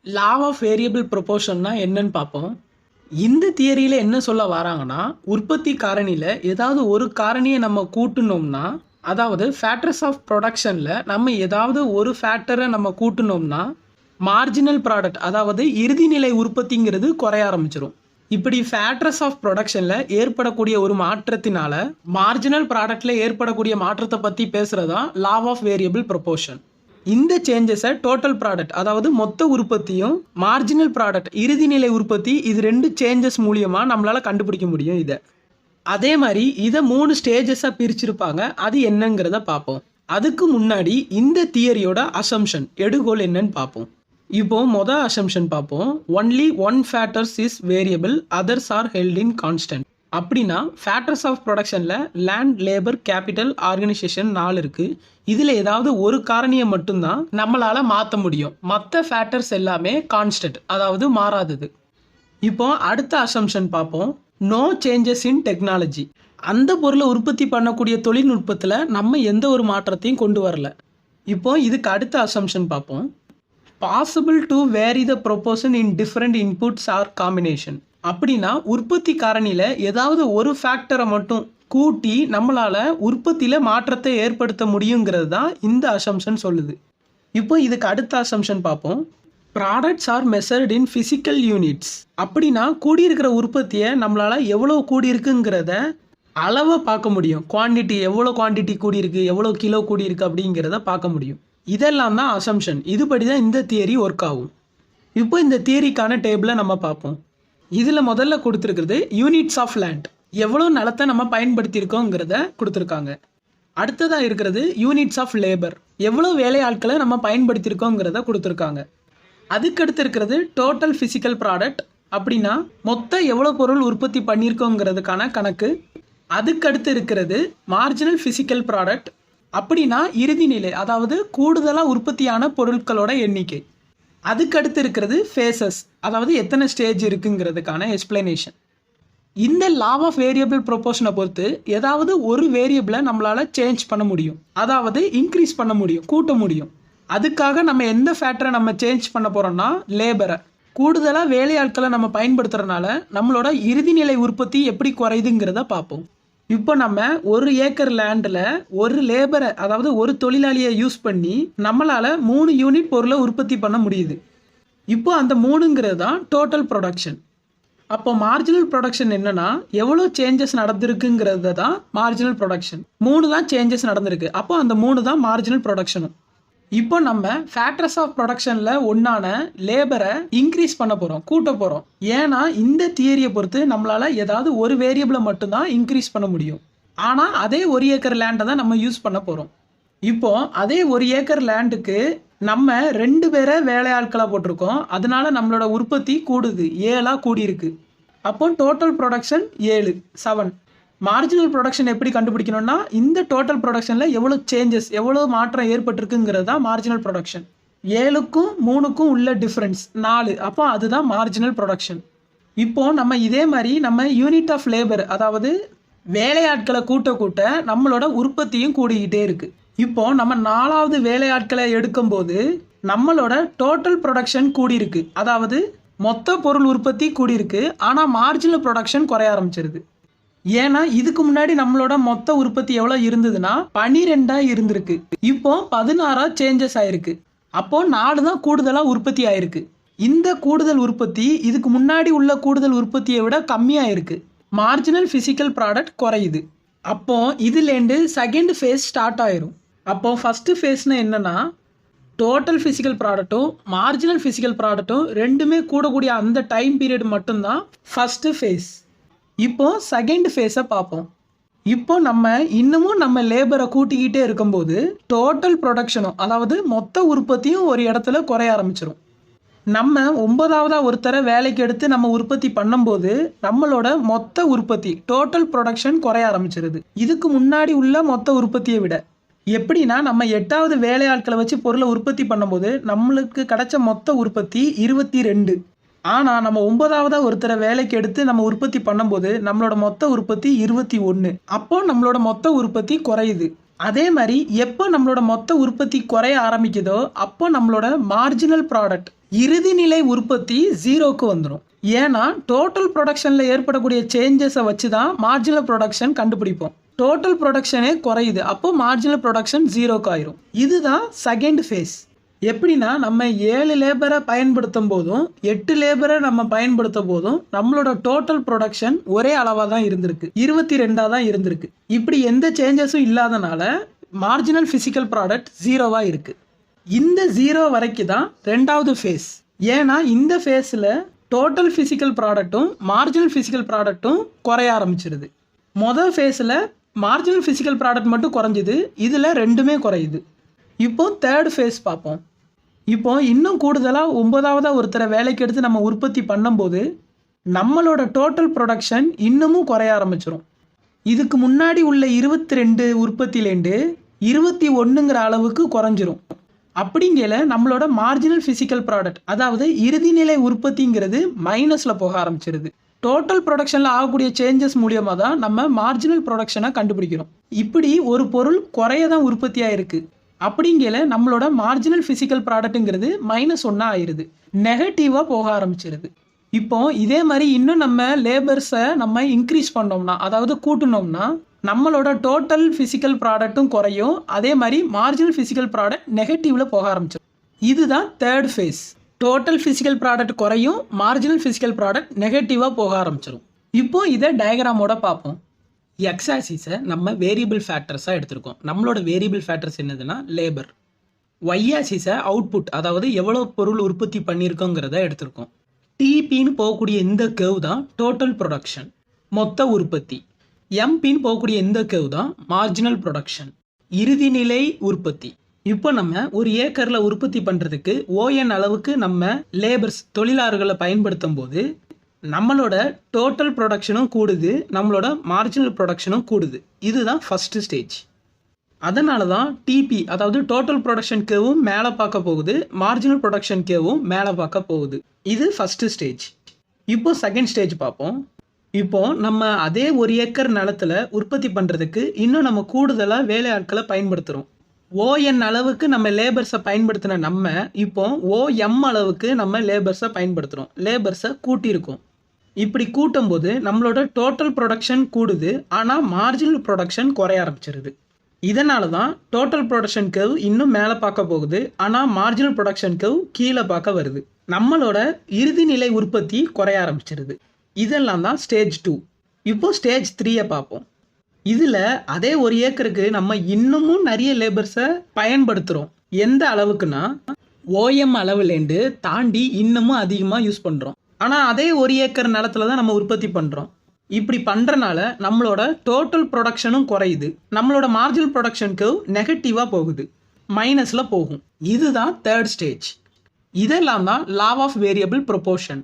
Law of variable ப்ரொபோர்ஷன்னா என்னன்னு பார்ப்போம். இந்த தியரியில் என்ன சொல்ல வராங்கன்னா, உற்பத்தி காரணியில் ஏதாவது ஒரு காரணியை நம்ம கூட்டினோம்னா, அதாவது ஃபேக்டர்ஸ் ஆஃப் ப்ரொடக்ஷனில் நம்ம ஏதாவது ஒரு ஃபேக்டரை நம்ம கூட்டினோம்னா, மார்ஜினல் ப்ராடக்ட் அதாவது இறுதிநிலை உற்பத்திங்கிறது குறைய ஆரம்பிச்சிடும். இப்படி ஃபேக்டர்ஸ் ஆஃப் ப்ரொடக்ஷனில் ஏற்படக்கூடிய ஒரு மாற்றத்தினால மார்ஜினல் ப்ராடக்டில் ஏற்படக்கூடிய மாற்றத்தை பற்றி பேசுகிறதா லா ஆஃப் வேரியபிள் ப்ரொபோர்ஷன். இந்த சேஞ்சஸை டோட்டல் ப்ராடக்ட் அதாவது மொத்த உற்பத்தியும் மார்ஜினல் ப்ராடக்ட் இறுதிநிலை உற்பத்தி இது ரெண்டு சேஞ்சஸ் மூலியமாக நம்மளால் கண்டுபிடிக்க முடியும். இதை அதே மாதிரி இதை 3 ஸ்டேஜஸாக பிரிச்சிருப்பாங்க. அது என்னங்கிறத பார்ப்போம். அதுக்கு முன்னாடி இந்த தியரியோட அசம்ஷன் எடுகோல் என்னன்னு பார்ப்போம். இப்போ மொதல் அசம்ஷன் பார்ப்போம். Only one factors is variable, others are held in constant. அப்படின்னா ஃபேக்டர்ஸ் ஆஃப் ப்ரொடக்ஷனில் லேண்ட், லேபர், கேபிட்டல், ஆர்கனைசேஷன் 4 இருக்குது. இதில் ஏதாவது ஒரு காரணியை மட்டும்தான் நம்மளால் மாற்ற முடியும். மற்ற ஃபேக்டர்ஸ் எல்லாமே கான்ஸ்டன்ட் அதாவது மாறாதது. இப்போ அடுத்த அசம்ஷன் பார்ப்போம். No changes in technology. அந்த பொருளை உற்பத்தி பண்ணக்கூடிய தொழில்நுட்பத்தில் நம்ம எந்த ஒரு மாற்றத்தையும் கொண்டு வரல. இப்போ இதுக்கு அடுத்த அசம்ஷன் பார்ப்போம். Possible to vary the proportion in different inputs or combination. அப்படின்னா உற்பத்தி காரணியில் ஏதாவது ஒரு ஃபேக்டரை மட்டும் கூட்டி நம்மளால் உற்பத்தியில் மாற்றத்தை ஏற்படுத்த முடியுங்கிறது தான் இந்த அசம்ஷன் சொல்லுது. இப்போ இதுக்கு அடுத்த அசம்ஷன் பார்ப்போம். ப்ராடக்ட்ஸ் ஆர் மெஷர்ட் இன் ஃபிசிக்கல் யூனிட்ஸ். அப்படின்னா கூடியிருக்கிற உற்பத்தியை நம்மளால் எவ்வளோ கூடியிருக்குங்கிறத அளவை பார்க்க முடியும். குவான்டிட்டி எவ்வளோ குவான்டிட்டி கூடியிருக்கு, எவ்வளோ கிலோ கூடியிருக்கு அப்படிங்கிறத பார்க்க முடியும். இதெல்லாம் தான் அசம்ஷன். இதுபடி தான் இந்த தியரி ஒர்க் ஆகும். இப்போ இந்த தியரிக்கான டேபிளை நம்ம பார்ப்போம். இதில் முதல்ல கொடுத்துருக்கிறது யூனிட்ஸ் ஆஃப் லேண்ட், எவ்வளோ நிலத்தை நம்ம பயன்படுத்தியிருக்கோங்கிறத கொடுத்துருக்காங்க. அடுத்ததாக இருக்கிறது யூனிட்ஸ் ஆஃப் லேபர், எவ்வளோ வேலை ஆட்களை நம்ம பயன்படுத்தியிருக்கோங்கிறத கொடுத்துருக்காங்க. அதுக்கடுத்து இருக்கிறது டோட்டல் ஃபிசிக்கல் ப்ராடக்ட், அப்படின்னா மொத்தம் எவ்வளோ பொருள் உற்பத்தி பண்ணியிருக்கோங்கிறதுக்கான கணக்கு. அதுக்கடுத்து இருக்கிறது மார்ஜினல் ஃபிசிக்கல் ப்ராடக்ட், அப்படின்னா இறுதிநிலை அதாவது கூடுதலாக உற்பத்தியான பொருட்களோட எண்ணிக்கை. அதுக்கடுத்து இருக்கிறது ஃபேஸஸ், அதாவது எத்தனை ஸ்டேஜ் இருக்குங்கிறதுக்கான எக்ஸ்பிளனேஷன். இந்த லா ஆஃப் வேரியபிள் ப்ரொபோர்ஷனை பொறுத்து ஏதாவது ஒரு வேரியபிளை நம்மளால் சேஞ்ச் பண்ண முடியும், அதாவது இன்க்ரீஸ் பண்ண முடியும், கூட்ட முடியும். அதுக்காக நம்ம எந்த ஃபேக்டரை நம்ம சேஞ்ச் பண்ண போகிறோம்னா லேபரை. கூடுதலாக வேலையாட்களை நம்ம பயன்படுத்துறதுனால நம்மளோட இறுதிநிலை உற்பத்தி எப்படி குறையுதுங்கிறத பார்ப்போம். இப்போ நம்ம 1 ஏக்கர் லேண்டில் ஒரு லேபரை அதாவது ஒரு தொழிலாளியை யூஸ் பண்ணி நம்மளால் 3 யூனிட் பொருளை உற்பத்தி பண்ண முடியுது. இப்போ அந்த 3ங்கிறது தான் டோட்டல் ப்ரொடக்ஷன். அப்போ மார்ஜினல் ப்ரொடக்ஷன் என்னன்னா எவ்வளோ சேஞ்சஸ் நடந்திருக்குங்கிறது தான் மார்ஜினல் ப்ரொடக்ஷன். 3 தான் சேஞ்சஸ் நடந்திருக்கு. அப்போ அந்த 3 தான் மார்ஜினல் ப்ரொடக்ஷனும். இப்போ நம்ம ஃபேக்டர்ஸ் ஆஃப் ப்ரொடக்ஷனில் ஒன்றான லேபரை இன்க்ரீஸ் பண்ண போகிறோம், கூட்ட போகிறோம். ஏன்னா இந்த தியரியை பொறுத்து நம்மளால் ஏதாவது ஒரு வேரியபிளை மட்டும்தான் இன்க்ரீஸ் பண்ண முடியும். ஆனால் அதே 1 ஏக்கர் லேண்டை தான் நம்ம யூஸ் பண்ண போகிறோம். இப்போ அதே 1 ஏக்கர் லேண்டுக்கு நம்ம 2 பேரை வேலையாட்களாக போட்டிருக்கோம். அதனால நம்மளோட உற்பத்தி கூடுது, 7ஆக கூடியிருக்கு. அப்போ டோட்டல் ப்ரொடக்ஷன் 7. மார்ஜினல் ப்ரொடக்ஷன் எப்படி கண்டுபிடிக்கணும்னா இந்த டோட்டல் ப்ரொடக்ஷனில் எவ்வளோ சேஞ்சஸ், எவ்வளோ மாற்றம் ஏற்பட்டிருக்குங்கிறது தான் மார்ஜினல் ப்ரொடக்ஷன். 7க்கும் 3க்கும் உள்ள டிஃப்ரென்ஸ் 4. அப்போ அதுதான் மார்ஜினல் ப்ரொடக்ஷன். இப்போது நம்ம இதே மாதிரி நம்ம யூனிட் ஆஃப் லேபர் அதாவது வேலையாட்களை கூட்ட நம்மளோட உற்பத்தியும் கூடிக்கிட்டே இருக்குது. இப்போது நம்ம 4வது வேலையாட்களை எடுக்கும்போது நம்மளோட டோட்டல் ப்ரொடக்ஷன் கூடியிருக்கு, அதாவது மொத்த பொருள் உற்பத்தி கூடியிருக்கு. ஆனால் மார்ஜினல் ப்ரொடக்ஷன் குறைய ஆரம்பிச்சிருது. ஏன்னா இதுக்கு முன்னாடி நம்மளோட மொத்த உற்பத்தி எவ்வளோ இருந்ததுன்னா 12 இருந்திருக்கு. இப்போ 16 சேஞ்சஸ் ஆயிருக்கு. அப்போ 4 தான் கூடுதலாக உற்பத்தி ஆயிருக்கு. இந்த கூடுதல் உற்பத்தி இதுக்கு முன்னாடி உள்ள கூடுதல் உற்பத்தியை விட கம்மியாக இருக்கு. மார்ஜினல் ஃபிசிக்கல் ப்ராடக்ட் குறையுது. அப்போ இதுலேருந்து செகண்ட் ஃபேஸ் ஸ்டார்ட் ஆயிரும். அப்போ ஃபர்ஸ்ட் ஃபேஸ்னா என்னன்னா டோட்டல் ஃபிசிக்கல் ப்ராடக்ட்டும் மார்ஜினல் ஃபிசிக்கல் ப்ராடக்ட்டும் ரெண்டுமே கூடக்கூடிய அந்த டைம் பீரியட் மட்டும்தான் ஃபர்ஸ்ட் ஃபேஸ். இப்போ செகண்ட் ஃபேஸை பார்ப்போம். இப்போ நம்ம இன்னமும் நம்ம லேபரை கூட்டிக்கிட்டே இருக்கும்போது டோட்டல் ப்ரொடக்ஷனும் அதாவது மொத்த உற்பத்தியும் ஒரு இடத்துல குறைய ஆரம்பிச்சிடும். நம்ம 9ஆவதாக ஒருத்தரை வேலைக்கு எடுத்து நம்ம உற்பத்தி பண்ணும்போது நம்மளோட மொத்த உற்பத்தி டோட்டல் ப்ரொடக்ஷன் குறைய ஆரம்பிச்சிருது இதுக்கு முன்னாடி உள்ள மொத்த உற்பத்தியை விட. எப்படின்னா நம்ம 8வது வேலையாட்களை வச்சு பொருளை உற்பத்தி பண்ணும்போது நம்மளுக்கு கிடைச்ச மொத்த உற்பத்தி 22. ஆனால் நம்ம 9ஆவதாக ஒருத்தரை வேலைக்கு எடுத்து நம்ம உற்பத்தி பண்ணும்போது நம்மளோட மொத்த உற்பத்தி 21. அப்போ நம்மளோட மொத்த உற்பத்தி குறையுது. அதே மாதிரி எப்போ நம்மளோட மொத்த உற்பத்தி குறைய ஆரம்பிக்குதோ அப்போ நம்மளோட மார்ஜினல் ப்ராடக்ட் இறுதி நிலை உற்பத்தி ஜீரோக்கு வந்துடும். ஏன்னா டோட்டல் ப்ரொடக்ஷனில் ஏற்படக்கூடிய சேஞ்சஸை வச்சு தான் மார்ஜினல் ப்ரொடக்ஷன் கண்டுபிடிப்போம். டோட்டல் ப்ரொடக்ஷனே குறையுது, அப்போ மார்ஜினல் ப்ரொடக்ஷன் ஜீரோக்கு ஆயிரும். இதுதான் செகண்ட் ஃபேஸ். எப்படின்னா நம்ம 7 லேபரை பயன்படுத்தும் போதும் 8 லேபரை நம்ம பயன்படுத்தும் போதும் நம்மளோட டோட்டல் ப்ரொடக்ஷன் ஒரே அளவாக தான் இருந்திருக்கு, 22 தான் இருந்திருக்கு. இப்படி எந்த சேஞ்சஸும் இல்லாதனால மார்ஜினல் ஃபிசிக்கல் ப்ராடக்ட் ஜீரோவாக இருக்குது. இந்த ஜீரோ வரைக்கும் தான் ரெண்டாவது ஃபேஸ். ஏன்னா இந்த ஃபேஸில் டோட்டல் ஃபிசிக்கல் ப்ராடக்ட்டும் மார்ஜினல் ஃபிசிக்கல் ப்ராடக்ட்டும் குறைய ஆரம்பிச்சிருது. மொதல் ஃபேஸில் மார்ஜினல் ஃபிசிக்கல் ப்ராடக்ட் மட்டும் குறைஞ்சிது, இதில் ரெண்டுமே குறையுது. இப்போ தேர்ட் ஃபேஸ் பார்ப்போம். இப்போ இன்னும் கூடுதலாக 9ஆவதாக ஒருத்தரை வேலைக்கு எடுத்து நம்ம உற்பத்தி பண்ணும்போது நம்மளோட டோட்டல் ப்ரொடக்ஷன் இன்னமும் குறைய ஆரம்பிச்சிடும். இதுக்கு முன்னாடி உள்ள 22 உற்பத்திலேருந்து 21ங்கிற அளவுக்கு குறைஞ்சிரும். அப்படிங்கல நம்மளோட மார்ஜினல் ஃபிசிக்கல் ப்ராடக்ட், அதாவது இறுதிநிலை உற்பத்திங்கிறது மைனஸில் போக ஆரம்பிச்சிருது. டோட்டல் ப்ரொடக்ஷனில் ஆகக்கூடிய சேஞ்சஸ் மூலியமாக தான் நம்ம மார்ஜினல் ப்ரொடக்ஷனை கண்டுபிடிக்கிறோம். இப்படி ஒரு பொருள் குறைய தான் உற்பத்தியாக இருக்குது. அப்படிங்கல நம்மளோட மார்ஜினல் ஃபிசிக்கல் ப்ராடக்ட்டுங்கிறது -1 ஆயிடுது, நெகட்டிவாக போக ஆரம்பிச்சிருது. இப்போ இதே மாதிரி இன்னும் நம்ம லேபர்ஸை நம்ம இன்க்ரீஸ் பண்ணோம்னா, அதாவது கூட்டணும்னா நம்மளோட டோட்டல் ஃபிசிக்கல் ப்ராடக்ட்டும் குறையும், அதே மாதிரி மார்ஜினல் ஃபிசிக்கல் ப்ராடக்ட் நெகட்டிவில் போக ஆரம்பிச்சிடும். இதுதான் third face. Total physical product குறையும், மார்ஜினல் ஃபிசிக்கல் ப்ராடக்ட் நெகட்டிவாக போக ஆரம்பிச்சிடும். இப்போ இதை டயக்ராமோட பார்ப்போம். எக்ஸ் ஆக்சிஸை நம்ம வேரியபிள் ஃபேக்டர்ஸாக எடுத்திருக்கோம். நம்மளோட வேரியபிள் ஃபேக்டர்ஸ் என்னதுன்னா லேபர். ஒய் ஆக்சிஸை அவுட்புட், அதாவது எவ்வளோ பொருள் உற்பத்தி பண்ணியிருக்கோங்கிறத எடுத்திருக்கோம். டிபின்னு போகக்கூடிய இந்த கேவ் தான் டோட்டல் ப்ரொடக்ஷன், மொத்த உற்பத்தி. எம்பின்னு போகக்கூடிய இந்த கேவ் தான் மார்ஜினல் ப்ரொடக்ஷன், இறுதிநிலை உற்பத்தி. இப்போ நம்ம ஒரு ஏக்கரில் உற்பத்தி பண்ணுறதுக்கு ஓஎன் அளவுக்கு நம்ம லேபர்ஸ், தொழிலாளர்களை பயன்படுத்தும் போது நம்மளோட டோட்டல் ப்ரொடக்ஷனும் கூடுது, நம்மளோட மார்ஜினல் ப்ரொடக்ஷனும் கூடுது. இதுதான் ஃபஸ்ட்டு ஸ்டேஜ். அதனால தான் டிபி, அதாவது டோட்டல் ப்ரொடக்ஷன் கேவும் மேலே பார்க்க போகுது, மார்ஜினல் ப்ரொடக்ஷன் கேவும் மேலே பார்க்க போகுது. இது ஃபஸ்ட்டு ஸ்டேஜ். இப்போ செகண்ட் ஸ்டேஜ் பார்ப்போம். இப்போ நம்ம அதே 1 ஏக்கர் நிலத்தில் உற்பத்தி பண்ணுறதுக்கு இன்னும் நம்ம கூடுதலாக வேலை ஆட்களை பயன்படுத்துகிறோம். ஓஎன் அளவுக்கு நம்ம லேபர்ஸை பயன்படுத்தின நம்ம இப்போ ஓஎம் அளவுக்கு நம்ம லேபர்ஸை பயன்படுத்துகிறோம், லேபர்ஸை கூட்டியிருக்கோம். இப்படி கூட்டும்போது நம்மளோட டோட்டல் ப்ரொடக்ஷன் கூடுது, ஆனால் மார்ஜினல் ப்ரொடக்ஷன் குறைய ஆரம்பிச்சிருது. இதனால தான் டோட்டல் ப்ரொடக்ஷன் கர்வ் இன்னும் மேலே பார்க்க போகுது, ஆனால் மார்ஜினல் ப்ரொடக்ஷன் கர்வ் கீழே பார்க்க வருது. நம்மளோட இறுதி நிலை உற்பத்தி குறைய ஆரம்பிச்சிருது. இதெல்லாம் தான் ஸ்டேஜ் 2. இப்போ ஸ்டேஜ் 3யை பார்ப்போம். இதில் அதே 1 ஏக்கருக்கு நம்ம இன்னமும் நிறைய லேபர்ஸை பயன்படுத்துகிறோம். எந்த அளவுக்குன்னா ஓஎம் அளவுலேருந்து தாண்டி இன்னமும் அதிகமாக யூஸ் பண்ணுறோம். ஆனால் அதே 1 ஏக்கர் நிலத்துல தான் நம்ம உற்பத்தி பண்ணுறோம். இப்படி பண்ணுறனால நம்மளோட டோட்டல் ப்ரொடக்ஷனும் குறையுது, நம்மளோட மார்ஜினல் ப்ரொடக்ஷனுக்கு நெகட்டிவாக போகுது, மைனஸில் போகும். இதுதான் தேர்ட் ஸ்டேஜ். இதெல்லாம் தான் லா ஆஃப் வேரியபிள் ப்ரொபோர்ஷன்.